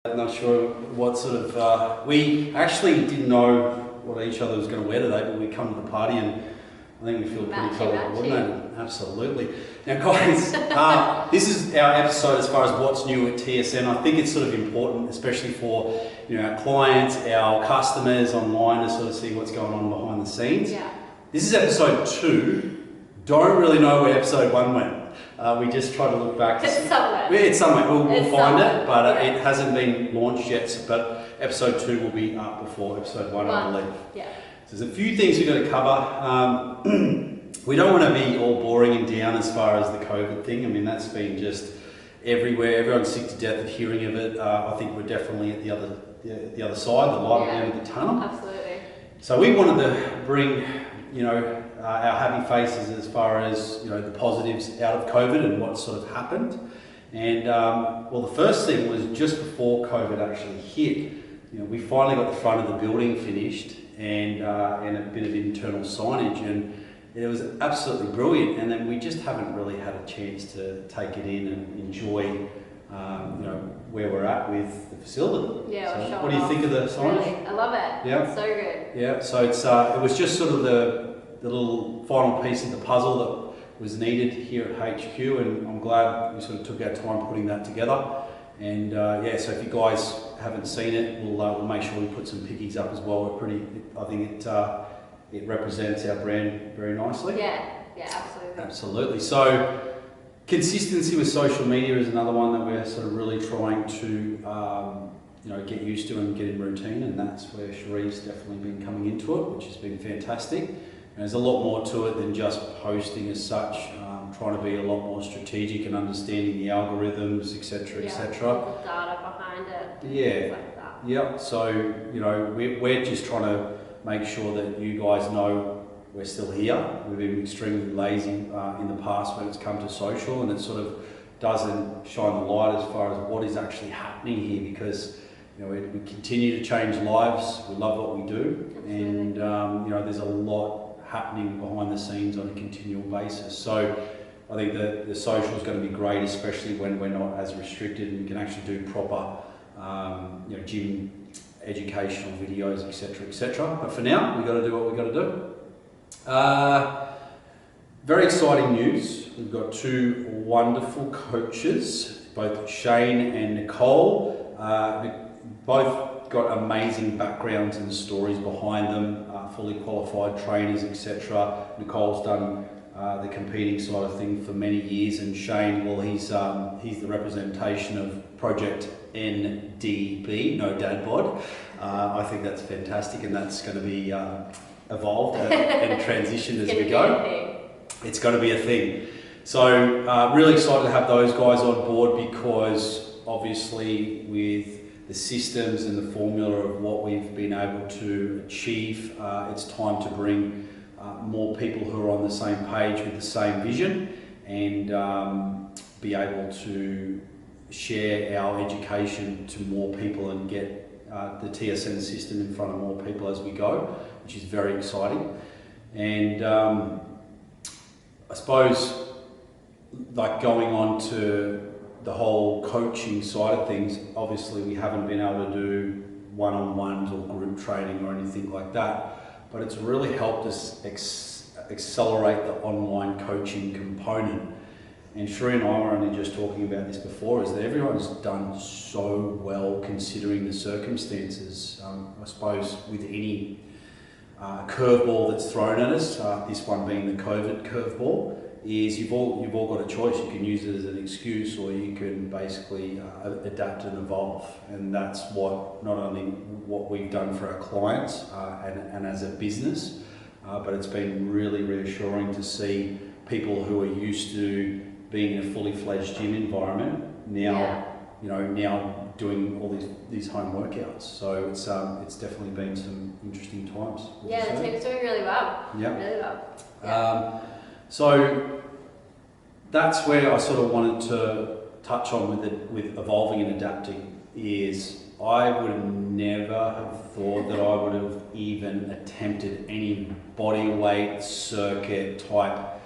I'm not sure what sort of, we actually didn't know what each other was going to wear today, but we come to the party and I think we feel pretty coordinated. Absolutely. Now guys, this is our episode as far as what's new at TSN. I think it's sort of important, especially for our clients, our customers online, to sort of see what's going on behind the scenes. Yeah. This is episode 2. Don't really know where episode 1 went. We just try to look back. It's somewhere. It's somewhere. We'll find it, but yeah. It hasn't been launched yet. But episode 2 will be up before episode 1, I believe. Yeah. So there's a few things we've got to cover. We don't want to be all boring and down as far as the COVID thing. I mean, that's been just everywhere. Everyone's sick to death of hearing of it. I think we're definitely at the other side, the light at the end of the tunnel. Absolutely. So we wanted to bring, our happy faces as far as the positives out of COVID and what sort of happened. And well, the first thing was just before COVID actually hit. We finally got the front of the building finished and a bit of internal signage, and it was absolutely brilliant. And then we just haven't really had a chance to take it in and enjoy where we're at with the facility. Yeah, so what do you think of the signage? Really, I love it. Yeah, it's so good. Yeah, so it's it was just sort of the little final piece of the puzzle that was needed here at HQ, and I'm glad we sort of took our time putting that together. And yeah, so if you guys haven't seen it, we'll make sure we put some pickies up as well. I think it represents our brand very nicely. Yeah, absolutely. Absolutely. So consistency with social media is another one that we're sort of really trying to get used to and get in routine, and that's where Cheri's definitely been coming into it, which has been fantastic. And there's a lot more to it than just posting as such. Trying to be a lot more strategic and understanding the algorithms, etc., etc. The data behind it. Yeah. Like that. Yeah. So we're just trying to make sure that you guys know we're still here. We've been extremely lazy in the past when it's come to social, and it sort of doesn't shine the light as far as what is actually happening here, because we continue to change lives. We love what we do. Absolutely. And there's a lot happening behind the scenes on a continual basis. So I think that the social is going to be great, especially when we're not as restricted and we can actually do proper gym educational videos, etc., etc. But for now, we've got to do what we've got to do. Very exciting news. We've got 2 wonderful coaches, both Shane and Nicole. Both got amazing backgrounds and stories behind them, fully qualified trainers, etc. Nicole's done the competing side of things for many years, and Shane, well, he's the representation of Project NDB, No Dad Bod. I think that's fantastic, and that's going to be evolved and transitioned as we go. It's going to be a thing. So really excited to have those guys on board, because obviously with the systems and the formula of what we've been able to achieve, it's time to bring more people who are on the same page with the same vision, and be able to share our education to more people and get the TSN system in front of more people as we go, which is very exciting. And I suppose, like, going on to the whole coaching side of things, obviously we haven't been able to do one-on-ones or group training or anything like that, but it's really helped us accelerate the online coaching component. And Cheri and I were only just talking about this before, is that everyone's done so well considering the circumstances. I suppose with any curveball that's thrown at us, this one being the COVID curveball, is you've all got a choice. You can use it as an excuse, or you can basically adapt and evolve. And that's what, not only what we've done for our clients and as a business, but it's been really reassuring to see people who are used to being in a fully fledged gym environment now, now doing all these home workouts. So it's definitely been some interesting times. Yeah, the team's doing really well. Yeah, really well. Yeah. So that's where I sort of wanted to touch on with evolving and adapting. Is I would have never have thought that I would have even attempted any body weight circuit type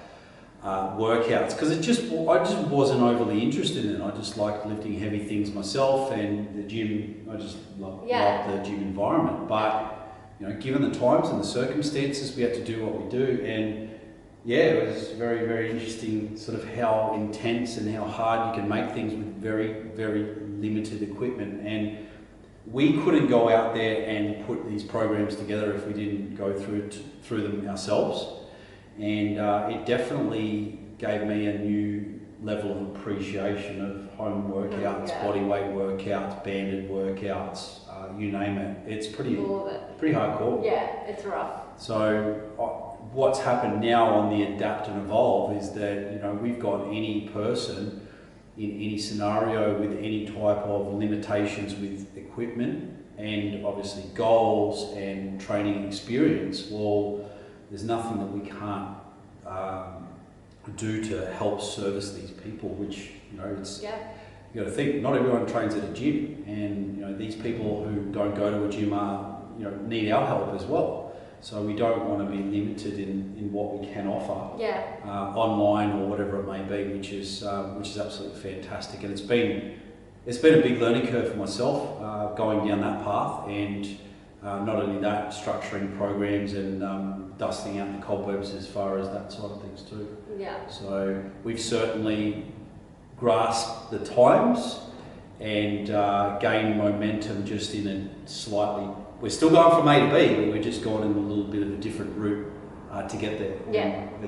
workouts, because I just wasn't overly interested in it. I just liked lifting heavy things myself, and the gym, I just loved the gym environment. But you know, given the times and the circumstances, we had to do what we do, and yeah, it was very, very interesting sort of how intense and how hard you can make things with very, very limited equipment. And we couldn't go out there and put these programs together if we didn't go through them ourselves. And it definitely gave me a new level of appreciation of home workouts, bodyweight workouts, banded workouts, you name it. It's pretty hardcore. Yeah, it's rough. So what's happened now on the Adapt and Evolve is that, you know, we've got any person in any scenario with any type of limitations with equipment and obviously goals and training experience. Well, there's nothing that we can't do to help service these people, which, you know, it's, you got to think, not everyone trains at a gym, and, you know, these people who don't go to a gym are, you know, need our help as well. So we don't want to be limited in what we can offer online or whatever it may be, which is absolutely fantastic. And it's been a big learning curve for myself going down that path, and not only that, structuring programs and dusting out the cobwebs as far as that side of things too. Yeah. So we've certainly grasped the times and gained momentum just in a slightly. We're still going from A to B, but we're just going in a little bit of a different route to get there. Yeah. And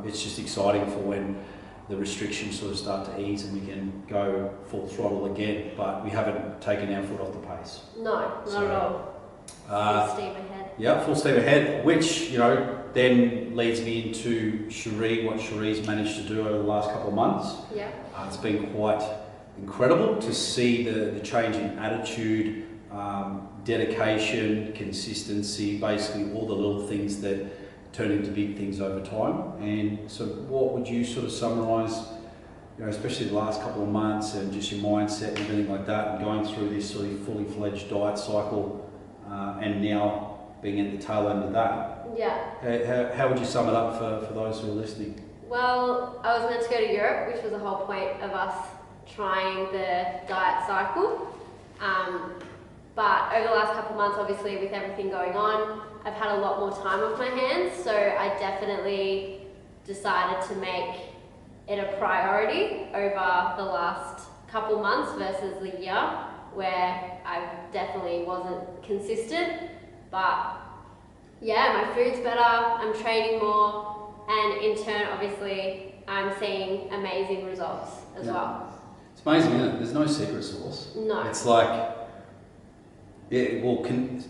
it's just exciting for when the restrictions sort of start to ease and we can go full throttle again. But we haven't taken our foot off the pace. No, not at all. Full steam ahead. Yeah, full steam ahead. Which, you know, then leads me into Cheri. What Cheri's managed to do over the last couple of months. Yeah. It's been quite incredible to see the change in attitude. Dedication, consistency, basically all the little things that turn into big things over time. And so what would you sort of summarise, you know, especially the last couple of months and just your mindset and everything like that, and going through this sort of fully fledged diet cycle and now being at the tail end of that? Yeah. How would you sum it up for those who are listening? Well, I was meant to go to Europe, which was the whole point of us trying the diet cycle. But over the last couple of months, obviously with everything going on, I've had a lot more time off my hands, so I definitely decided to make it a priority over the last couple of months versus the year, where I definitely wasn't consistent. But yeah, my food's better, I'm training more, and in turn, obviously, I'm seeing amazing results as well. It's amazing, isn't it? There's no secret sauce. No. It's like, yeah, well,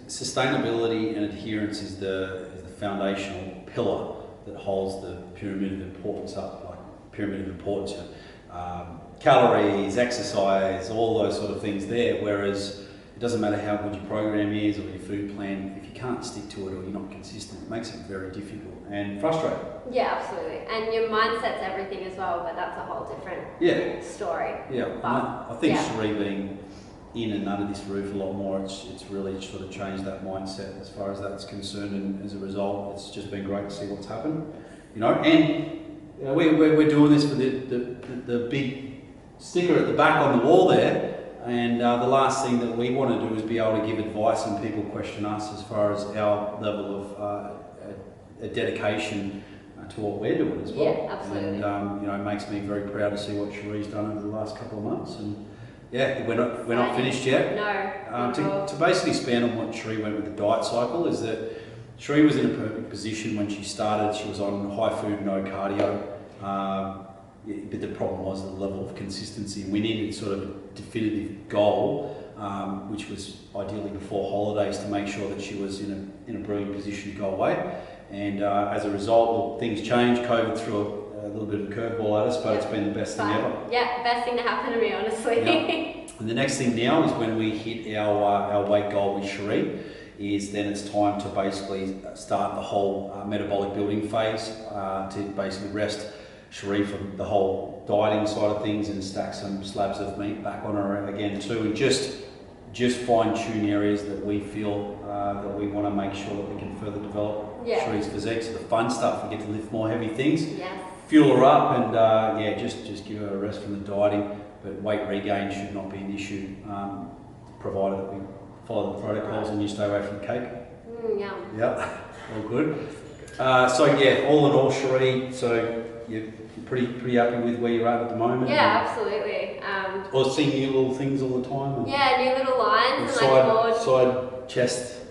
sustainability and adherence is the foundational pillar that holds the pyramid of importance up, like pyramid of importance, calories, exercise, all those sort of things there. Whereas it doesn't matter how good your program is or your food plan, if you can't stick to it or you're not consistent, it makes it very difficult and frustrating. Yeah, absolutely. And your mindset's everything as well, but that's a whole different story. Yeah, I think Cheri being in and under this roof a lot more, it's really sort of changed that mindset as far as that's concerned, and as a result, it's just been great to see what's happened, you know. And you know, we're doing this for the big sticker at the back on the wall there, and the last thing that we want to do is be able to give advice and people question us as far as our level of dedication to what we're doing as well. Yeah, absolutely. And you know, it makes me very proud to see what Cheri's done over the last couple of months. And yeah, we're not finished yet. No. To basically expand on what Cheri went with the diet cycle is that Cheri was in a perfect position when she started. She was on high food, no cardio. But the problem was the level of consistency. We needed sort of a definitive goal, which was ideally before holidays, to make sure that she was in a brilliant position to go away. And as a result, things changed. COVID threw a little bit of a curveball at us, but it's been the best thing ever. Yeah, best thing to happen to me, honestly. Yeah. And the next thing now is when we hit our weight goal with Cheri, is then it's time to basically start the whole metabolic building phase, to basically rest Cheri from the whole dieting side of things and stack some slabs of meat back on her again too, and just fine tune areas that we feel that we want to make sure that we can further develop Cheri's physique. So the fun stuff, we get to lift more heavy things. Yes. fuel her up and yeah, just give her a rest from the dieting. But weight regain should not be an issue, provided that we follow the protocols and you stay away from cake. Yum. Yep, all good. So yeah, all in all, Cheri, so you're pretty happy with where you're at the moment? Yeah, absolutely. Or seeing new little things all the time? Yeah, new little lines and side chest.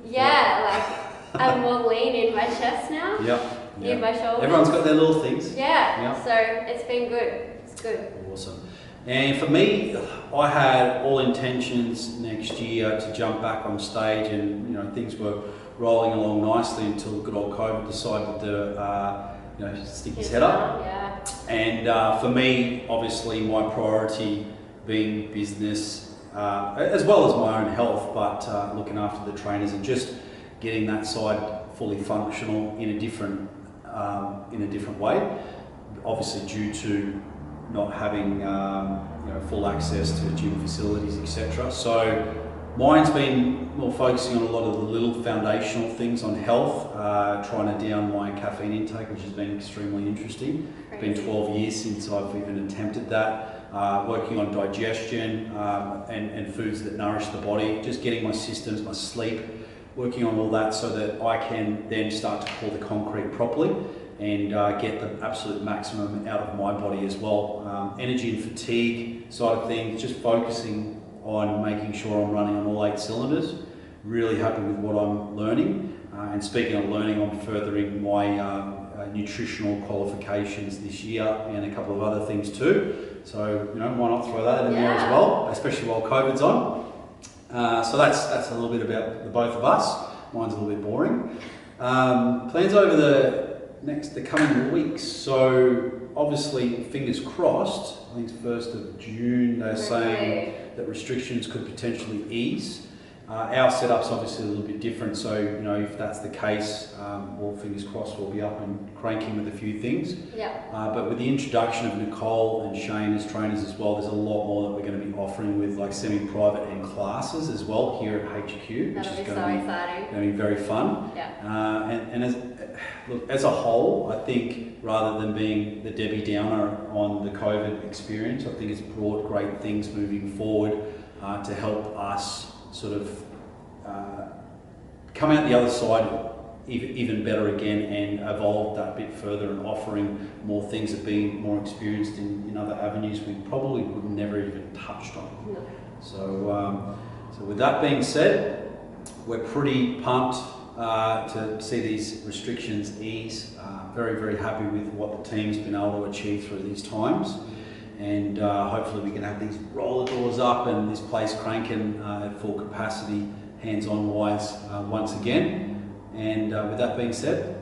Yeah, like I'm more lean in my chest now. Yep. In my shoulders. Everyone's got their little things. Yeah. So it's been good. It's good. Awesome. And for me, I had all intentions next year to jump back on stage, and you know things were rolling along nicely until good old COVID decided to stick his head up. Yeah. And for me, obviously, my priority being business as well as my own health, but looking after the trainers and just getting that side fully functional in a different way. Obviously, due to not having full access to gym facilities, etc. So mine's been more focusing on a lot of the little foundational things on health, trying to down my caffeine intake, which has been extremely interesting. It's been 12 years since I've even attempted that. Working on digestion and foods that nourish the body, just getting my systems, my sleep, working on all that so that I can then start to pour the concrete properly and get the absolute maximum out of my body as well. Energy and fatigue side of things, just focusing on making sure I'm running on all 8 cylinders. Really happy with what I'm learning. And speaking of learning, I'm furthering my nutritional qualifications this year and a couple of other things too. So, why not throw that in there as well, especially while COVID's on. So that's a little bit about the both of us. Mine's a little bit boring. Plans over the coming weeks. So obviously, fingers crossed, I think it's 1st of June, they're saying that restrictions could potentially ease. Our setup's obviously a little bit different, so if that's the case, well, fingers crossed, we'll be up and cranking with a few things. Yeah. But with the introduction of Nicole and Shane as trainers as well, there's a lot more that we're going to be offering with like semi-private and classes as well here at HQ, which is going to be very fun. Yeah. And as a whole, I think rather than being the Debbie Downer on the COVID experience, I think it's brought great things moving forward to help us sort of come out the other side even better again and evolve that bit further and offering more things and being more experienced in other avenues we probably would never even touched on. No. So with that being said, we're pretty pumped to see these restrictions ease. Very, very happy with what the team's been able to achieve through these times. And hopefully we can have these roller doors up and this place cranking at full capacity, hands-on wise, once again. And with that being said,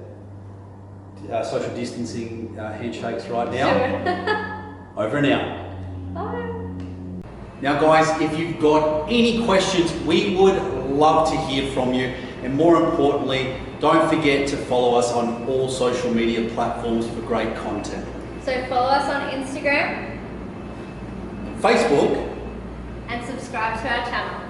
social distancing handshakes right now. Over and out. Bye. Now guys, if you've got any questions, we would love to hear from you. And more importantly, don't forget to follow us on all social media platforms for great content. So follow us on Instagram, Facebook, and subscribe to our channel.